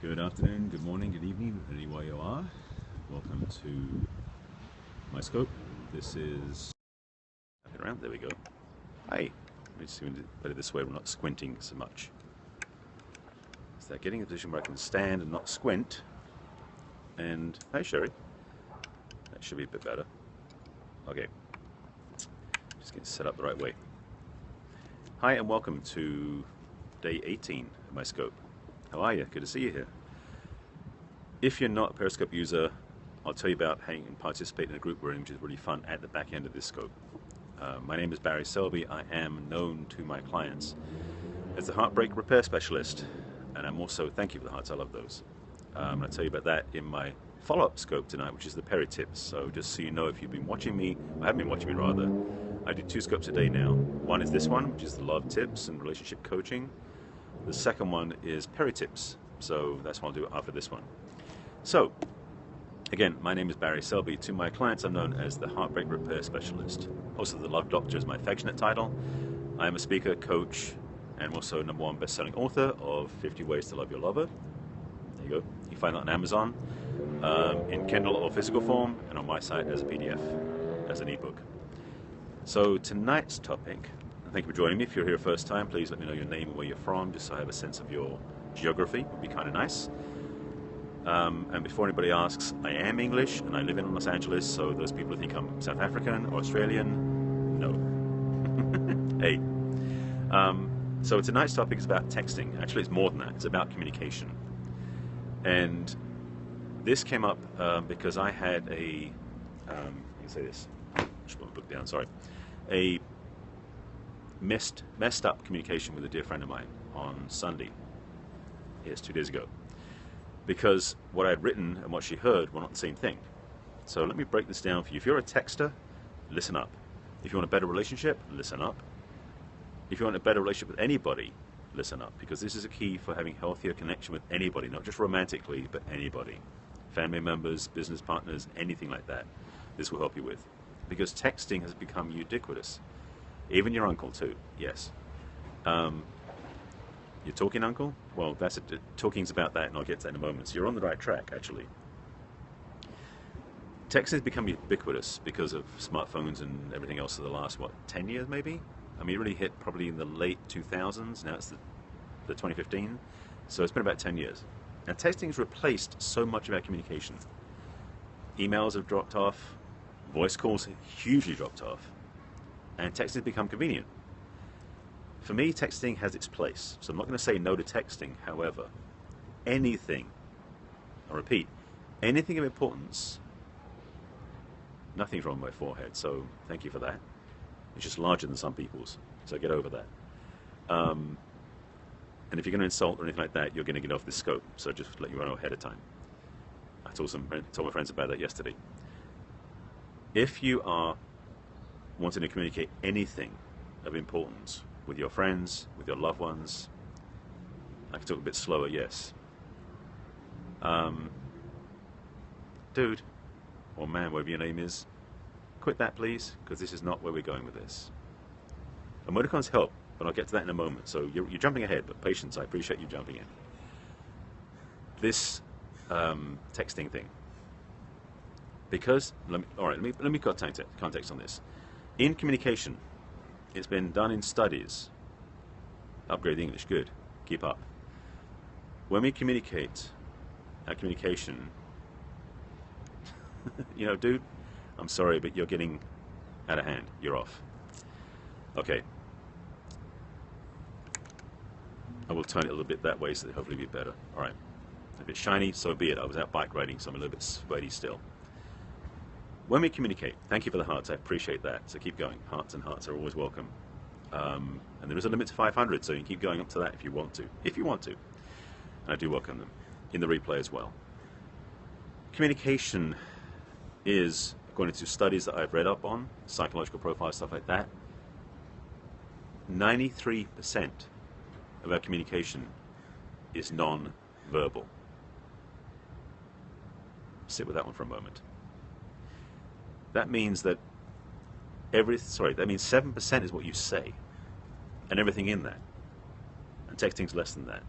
Good afternoon, good morning, good evening, anywhere you are. Welcome to my scope. This is around. There we go. Hi. Let me see if we can do it better this way. We're not squinting so much. Is that getting a position where I can stand and not squint? And hi, Sherry. That should be a bit better. Okay. Just getting set up the right way. Hi, and welcome to day 18 of my scope. How are you? Good to see you here. If you're not a Periscope user, I'll tell you about how you can participate in a group we're in, which is really fun at the back end of this scope. My name is Barry Selby. I am known to my clients as the heartbreak repair specialist, and I'm also, thank you for the hearts, I love those. I'll tell you about that in my follow-up scope tonight, which is the Peri tips. So just so you know, if you've been watching me, or haven't been watching me rather, I do 2 scopes a day now. One is this one, which is the love tips and relationship coaching. The second one is Peri tips, so that's what I'll do after this one. So, again, my name is Barry Selby. To my clients, I'm known as the Heartbreak Repair Specialist. Also, the Love Doctor is my affectionate title. I am a speaker, coach, and also #1 best-selling author of 50 Ways to Love Your Lover. There you go. You can find that on Amazon, in Kindle or physical form, and on my site as a PDF, as an ebook. So tonight's topic, and thank you for joining me. If you're here first time, please let me know your name and where you're from, just so I have a sense of your geography. Would be kind of nice. And before anybody asks, I am English and I live in Los Angeles, so those people who think I'm South African or Australian, no. Hey. So tonight's topic is about texting. Actually, it's more than that. It's about communication. And this came up because I had a, you can say this, just want to look down, sorry, a messed up communication with a dear friend of mine on Sunday. Yes, 2 days ago. Because what I had written and what she heard were not the same thing. So let me break this down for you. If you're a texter, listen up. If you want a better relationship, listen up. If you want a better relationship with anybody, listen up. Because this is a key for having healthier connection with anybody, not just romantically, but anybody. Family members, business partners, anything like that. This will help you with. Because texting has become ubiquitous. Even your uncle too, yes. You're talking, uncle? Well, talking's about that, and I'll get to that in a moment. So you're on the right track, actually. Texting has become ubiquitous because of smartphones and everything else for the last, 10 years maybe? I mean, it really hit probably in the late 2000s. Now it's the 2015. So it's been about 10 years. Now, texting has replaced so much of our communication. Emails have dropped off. Voice calls have hugely dropped off. And texting has become convenient. For me, texting has its place, so I'm not going to say no to texting. However, anything, I repeat, anything of importance, nothing's wrong with my forehead, so thank you for that. It's just larger than some people's, so get over that. And if you're going to insult or anything like that, you're going to get off this scope, so just let you know ahead of time. I told my friends about that yesterday. If you are wanting to communicate anything of importance, with your friends, with your loved ones. I can talk a bit slower, yes. Dude, or man, whatever your name is, quit that please, because this is not where we're going with this. Emoticons help, but I'll get to that in a moment. So you're jumping ahead, but patience, I appreciate you jumping in. This texting thing. Because, let me got context on this. In communication, it's been done in studies. Upgrade the English, good. Keep up. When we communicate, our communication, you know, dude, I'm sorry, but you're getting out of hand. You're off. Okay. I will turn it a little bit that way so that hopefully it'll be better. All right. If it's shiny, so be it. I was out bike riding, so I'm a little bit sweaty still. When we communicate, thank you for the hearts, I appreciate that, so keep going. Hearts and hearts are always welcome. And there is a limit to 500, so you can keep going up to that if you want to. If you want to. And I do welcome them, in the replay as well. Communication is, according to studies that I've read up on, psychological profiles, stuff like that, 93% of our communication is non-verbal. Sit with that one for a moment. That means that that means 7% is what you say, and everything in that. And texting's less than that.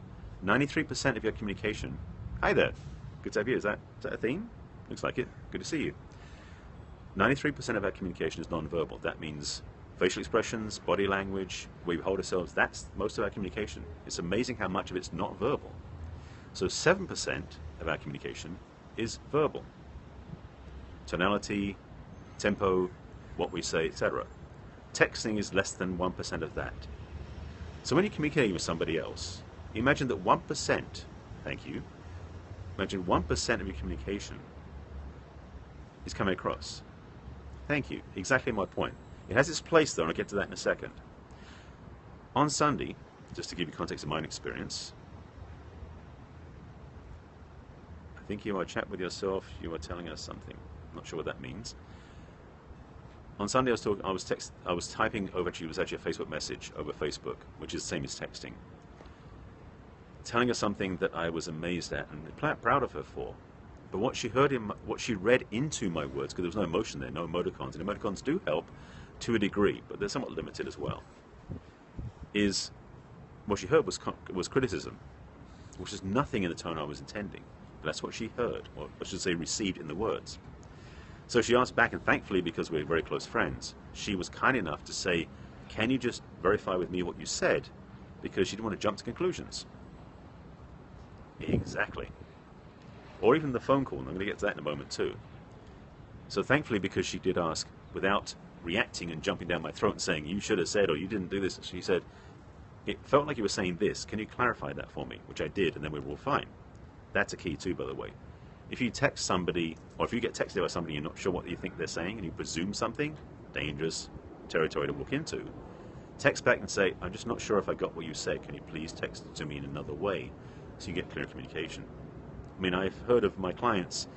93% of your communication Hi there. Good to have you. Is that a theme? Looks like it. Good to see you. 93% of our communication is non-verbal. That means facial expressions, body language, the way we hold ourselves. That's most of our communication. It's amazing how much of it's not verbal. So 7% of our communication is verbal. Tonality, tempo, what we say, etc. Texting is less than 1% of that. So when you're communicating with somebody else, imagine that 1%, thank you, imagine 1% of your communication is coming across. Thank you. Exactly my point. It has its place though, and I'll get to that in a second. On Sunday, just to give you context of my experience, I think you are chat with yourself, you are telling us something. I'm not sure what that means. On Sunday I was typing over to you, it was actually a Facebook message over Facebook, which is the same as texting. Telling her something that I was amazed at and proud of her for. But what she read into my words, because there was no emotion there, no emoticons, and emoticons do help to a degree, but they're somewhat limited as well, is what she heard was criticism, which is nothing in the tone I was intending. But that's what she heard, or I should say received in the words. So she asked back, and thankfully, because we're very close friends, she was kind enough to say, can you just verify with me what you said? Because she didn't want to jump to conclusions. Exactly. Or even the phone call, and I'm going to get to that in a moment too. So thankfully, because she did ask without reacting and jumping down my throat and saying, you should have said, or you didn't do this, she said, it felt like you were saying this, can you clarify that for me? Which I did, and then we were all fine. That's a key too, by the way. If you text somebody, or if you get texted by somebody you're not sure what you think they're saying, and you presume something, dangerous territory to walk into, text back and say, I'm just not sure if I got what you said, can you please text it to me in another way, so you get clear communication. I mean, I've heard of my clients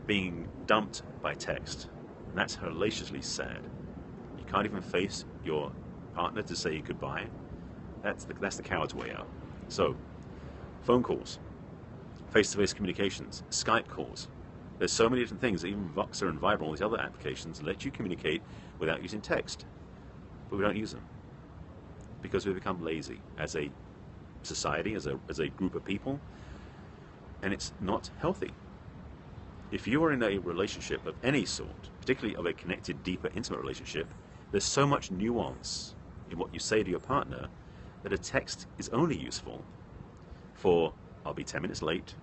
being dumped by text, and that's hellaciously sad. You can't even face your partner to say goodbye. That's the coward's way out. So, phone calls, face-to-face communications, Skype calls. There's so many different things, even Voxer and Viber and all these other applications let you communicate without using text. But we don't use them because we've become lazy as a society, as a group of people, and it's not healthy. If you are in a relationship of any sort, particularly of a connected, deeper, intimate relationship, there's so much nuance in what you say to your partner that a text is only useful for, I'll be 10 minutes late,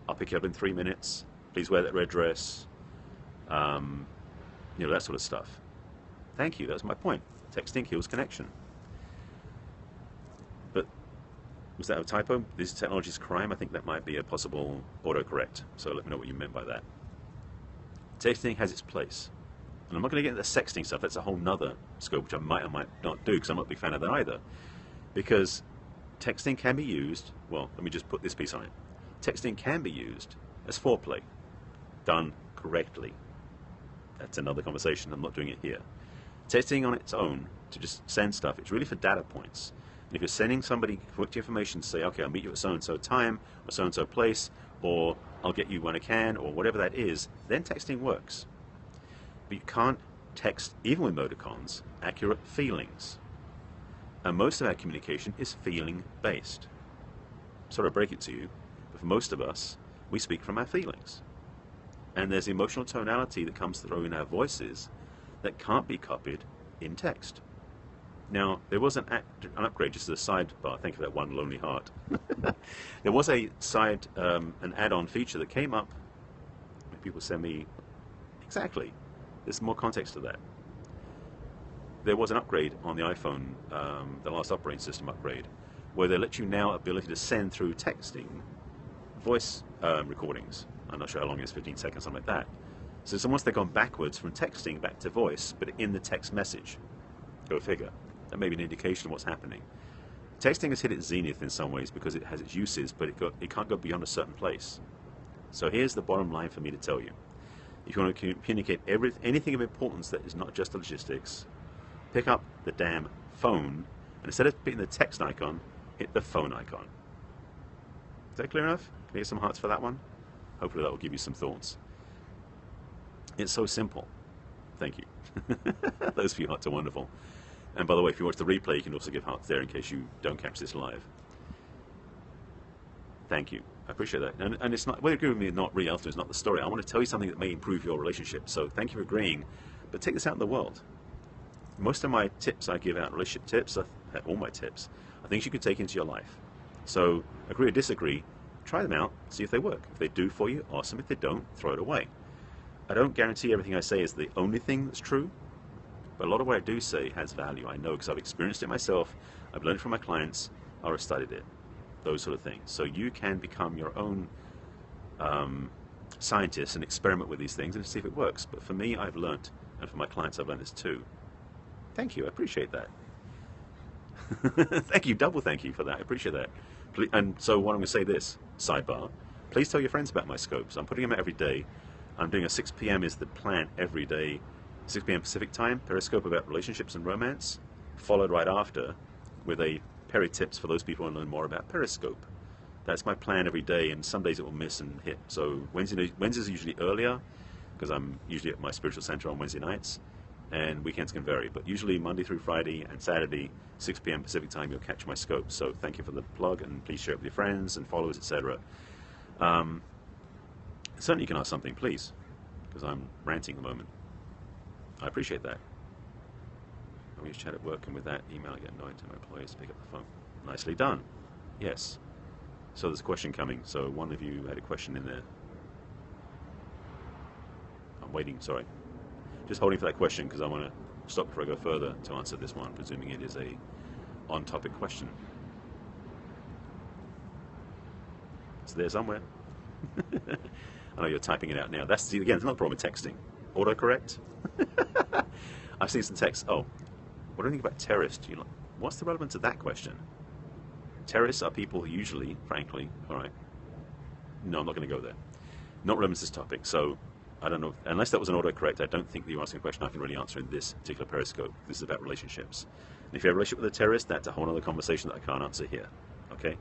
I'll pick you up in 3 minutes, please wear that red dress, you know, that sort of stuff. Thank you, that's my point. Texting kills connection. But was that a typo? This technology is crime? I think that might be a possible autocorrect. So let me know what you meant by that. Texting has its place. And I'm not going to get into the sexting stuff. That's a whole nother scope, which I might or might not do, because I'm not a big fan of that either. Because texting can be used, well, let me just put this piece on it. Texting can be used as foreplay, done correctly. That's another conversation. I'm not doing it here. Texting on its own, to just send stuff, it's really for data points. And if you're sending somebody quick information to say, okay, I'll meet you at so-and-so time, or so-and-so place, or I'll get you when I can, or whatever that is, then texting works. But you can't text, even with emoticons, accurate feelings. And most of our communication is feeling-based. Sorry to break it to you, but for most of us, we speak from our feelings. And there's emotional tonality that comes through in our voices that can't be copied in text. Now, there was an upgrade, just as a sidebar, thank you for that one lonely heart. There was a an add-on feature that came up, people send me, exactly, there's more context to that. There was an upgrade on the iPhone, the last operating system upgrade, where they let you now ability to send through texting voice recordings. I'm not sure how long it is, 15 seconds, something like that. So once they've gone backwards from texting back to voice, but in the text message. Go figure. That may be an indication of what's happening. Texting has hit its zenith in some ways because it has its uses, but it can't go beyond a certain place. So here's the bottom line for me to tell you. If you want to communicate anything of importance that is not just the logistics, pick up the damn phone, and instead of hitting the text icon, hit the phone icon. Is that clear enough? Can you get some hearts for that one? Hopefully that will give you some thoughts. It's so simple. Thank you. Those few hearts are wonderful. And by the way, if you watch the replay, you can also give hearts there in case you don't catch this live. Thank you. I appreciate that. And it's not, whether you agree with me or not, really, ultimately, is not the story. I want to tell you something that may improve your relationship. So thank you for agreeing. But take this out in the world. Most of my tips I give out, relationship tips, all my tips, are things you can take into your life. So agree or disagree, try them out, see if they work. If they do for you, awesome. If they don't, throw it away. I don't guarantee everything I say is the only thing that's true, but a lot of what I do say has value. I know because I've experienced it myself, I've learned it from my clients, or I've studied it. Those sort of things. So you can become your own scientist and experiment with these things and see if it works. But for me, I've learned, and for my clients, I've learned this too. Thank you, I appreciate that. Thank you, double thank you for that. I appreciate that. And so what I'm going to say this, sidebar, please tell your friends about my scopes. I'm putting them out every day. I'm doing a 6 p.m. is the plan every day, 6 p.m. Pacific time, Periscope about relationships and romance, followed right after with a Peri tips for those people who want to learn more about Periscope. That's my plan every day, and some days it will miss and hit. So Wednesdays are usually earlier, because I'm usually at my spiritual center on Wednesday nights, and weekends can vary. But usually Monday through Friday and Saturday, 6 p.m. Pacific time, you'll catch my scope. So thank you for the plug, and please share it with your friends and followers, etc. Certainly you can ask something, please, because I'm ranting at the moment. I appreciate that. We just chat at work, and with that email, I get annoyed to my employees to pick up the phone. Nicely done. Yes. So there's a question coming. So one of you had a question in there. I'm waiting, sorry. Just holding for that question because I want to stop before I go further to answer this one, presuming it is a on-topic question. It's there somewhere. I know you're typing it out now. That's, again, it's another problem with texting. Autocorrect. I've seen some text. Oh, what do you think about terrorists? You know, what's the relevance of that question? Terrorists are people who usually, frankly, all right. No, I'm not going to go there. Not relevant to this topic. So I don't know. Unless that was an autocorrect, I don't think that you're asking a question I can really answer in this particular Periscope. This is about relationships. And if you have a relationship with a terrorist, that's a whole other conversation that I can't answer here. Okay?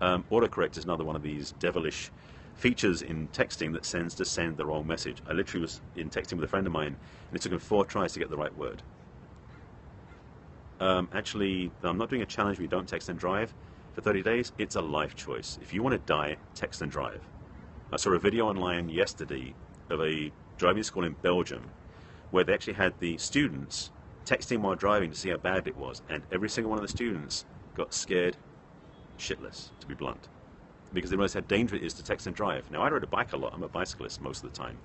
Autocorrect is another one of these devilish features in texting that sends the wrong message. I literally was in texting with a friend of mine, and it took him 4 tries to get the right word. Actually, I'm not doing a challenge where you don't text and drive for 30 days. It's a life choice. If you want to die, text and drive. I saw a video online yesterday of a driving school in Belgium where they actually had the students texting while driving to see how bad it was, and every single one of the students got scared shitless, to be blunt, because they realized how dangerous it is to text and drive. Now, I ride a bike a lot. I'm a bicyclist most of the time,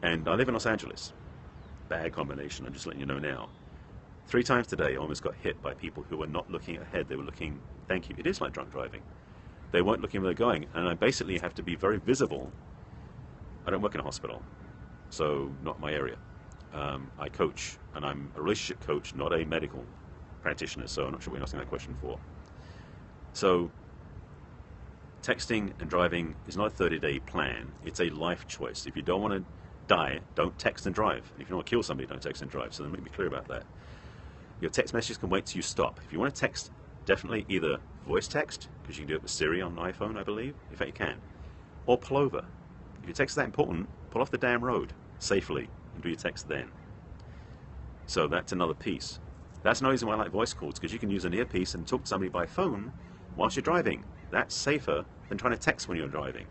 and I live in Los Angeles. Bad combination, I'm just letting you know now. 3 times today, I almost got hit by people who were not looking ahead. They were looking, thank you, it is like drunk driving. They weren't looking where they're going, and I basically have to be very visible. I don't work in a hospital, so not my area. I coach, and I'm a relationship coach, not a medical practitioner, so I'm not sure what you're asking that question for. So, texting and driving is not a 30-day plan. It's a life choice. If you don't want to die, don't text and drive. If you don't want to kill somebody, don't text and drive. So let me be clear about that. Your text messages can wait till you stop. If you want to text, definitely either voice text, because you can do it with Siri on an iPhone, I believe. In fact, you can. Or pull over. If your text is that important, pull off the damn road safely and do your text then. So that's another piece. That's another reason why I like voice calls, because you can use an earpiece and talk to somebody by phone whilst you're driving. That's safer than trying to text when you're driving.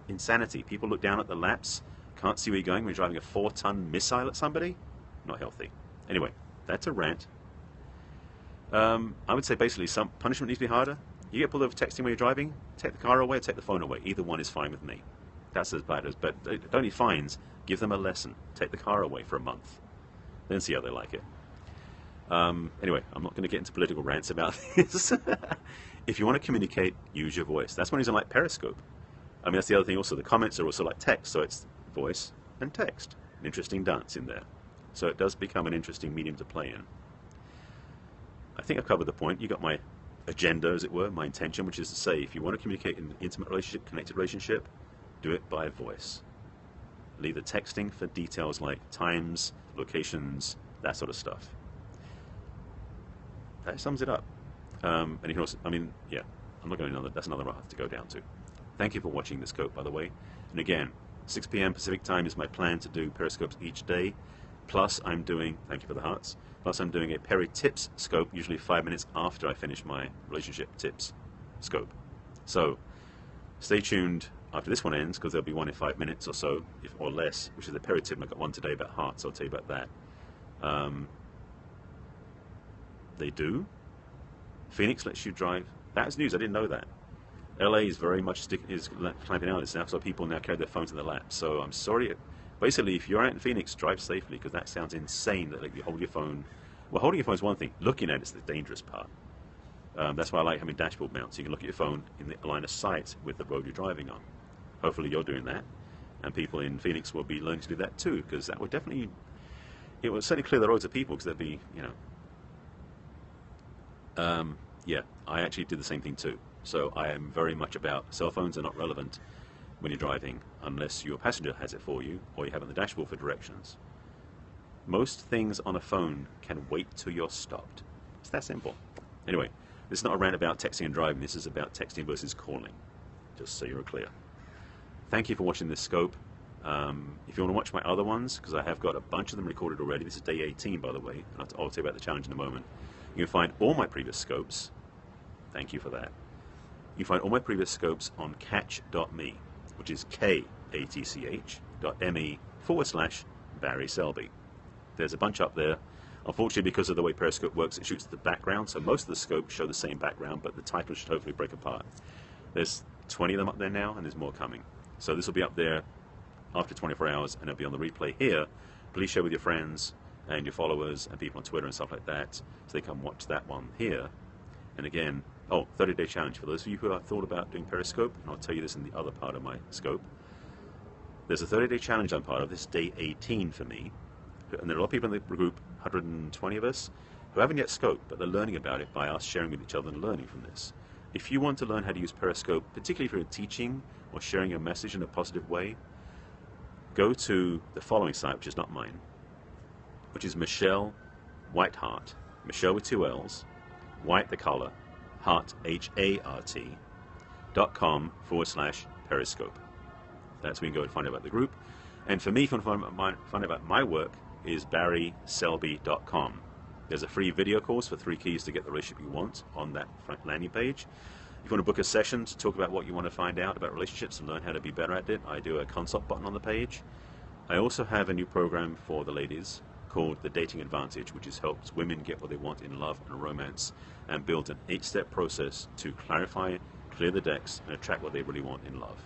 Insanity. People look down at the laps, can't see where you're going when you're driving a 4-ton missile at somebody. Not healthy. Anyway, that's a rant. I would say basically some punishment needs to be harder. You get pulled over texting when you're driving, take the car away or take the phone away. Either one is fine with me. That's as bad as, but don't need fines. Give them a lesson. Take the car away for a month. Then see how they like it. Anyway, I'm not going to get into political rants about this. If you want to communicate, use your voice. That's one reason I like Periscope. I mean, that's the other thing also. The comments are also like text, so it's voice and text. An interesting dance in there. So it does become an interesting medium to play in. I think I've covered the point. You got my agenda, as it were, my intention, which is to say, if you want to communicate in an intimate relationship, connected relationship, do it by voice. Leave the texting for details like times, locations, that sort of stuff. That sums it up. And you can also, I mean, yeah, I'm not going to, that's another path to go down to. Thank you for watching this scope, by the way. And again, 6 p.m. Pacific time is my plan to do Periscopes each day. Plus, I'm doing, thank you for the hearts, plus I'm doing a Peri Tips scope, usually 5 minutes after I finish my relationship tips scope. So, Stay tuned after this one ends, because there'll be one in 5 minutes or so, or less, which is the peri tip. I've got one today about hearts, so I'll tell you about that. They do. Phoenix lets you drive. That's news. I didn't know that. LA is very much clamping out on this now, so people now carry their phones in their laps. So I'm sorry. Basically, if you're out in Phoenix, drive safely, because that sounds insane that you hold your phone. Well, holding your phone is one thing. Looking at it is the dangerous part. That's why I like having dashboard mounts. So you can look at your phone in the line of sight with the road you're driving on. Hopefully you're doing that. And people in Phoenix will be learning to do that too, because that would definitely, it will certainly clear the roads of people, because there'd be, yeah, I actually did the same thing too. So I am very much about cell phones are not relevant when you're driving unless your passenger has it for you or you have it on the dashboard for directions. Most things on a phone can wait till you're stopped. It's that simple. Anyway, this is not a rant about texting and driving. This is about texting versus calling, just so you're clear. Thank you for watching this scope. If you want to watch my other ones, because I have got a bunch of them recorded already. This is day 18, by the way, and I'll tell you about the challenge in a moment. You can find all my previous scopes. Thank you for that. You can find all my previous scopes on catch.me, which is katch.me/barryselby. There's a bunch up there. Unfortunately, because of the way Periscope works, it shoots the background, so most of the scopes show the same background, but the title should hopefully break apart. There's 20 of them up there now, and there's more coming. So this will be up there after 24 hours, and it'll be on the replay here. Please share with your friends and your followers and people on Twitter and stuff like that, so they can watch that one here. And again, 30-day challenge. For those of you who have thought about doing Periscope, and I'll tell you this in the other part of my scope, there's a 30-day challenge I'm part of. This is day 18 for me. And there are a lot of people in the group, 120 of us, who haven't yet scoped, but they're learning about it by us sharing with each other and learning from this. If you want to learn how to use Periscope, particularly if you're teaching or sharing your message in a positive way, go to the following site, which is not mine, which is Michelle Whiteheart, Michelle with 2 L's, White the color, Hart, HART.com/Periscope. That's where you can go and find out about the group. And for me, if you want to find out about my work, is barryselby.com. There's a free video course for 3 keys to get the relationship you want on that front landing page. If you want to book a session to talk about what you want to find out about relationships and learn how to be better at it, I do a consult button on the page. I also have a new program for the ladies called The Dating Advantage, which helps women get what they want in love and romance and build an 8-step process to clarify, clear the decks, and attract what they really want in love.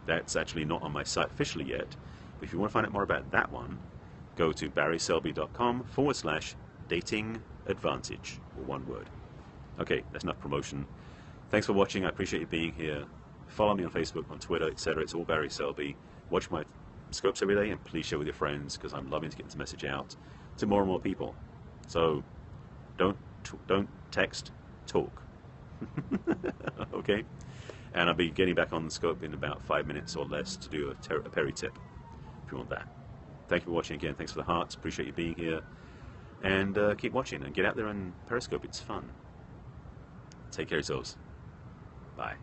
That's actually not on my site officially yet, but if you want to find out more about that one, go to barryselby.com/dating advantage, or one word. Okay, that's enough promotion. Thanks for watching. I appreciate you being here. Follow me on Facebook, on Twitter, etc. It's all Barry Selby. Watch my scopes every day, and please share with your friends, because I'm loving to get this message out to more and more people. So don't text, talk. Okay? And I'll be getting back on the scope in about 5 minutes or less to do a peri tip, if you want that. Thank you for watching again. Thanks for the hearts. Appreciate you being here. And keep watching and get out there and Periscope. It's fun. Take care of yourselves. Bye.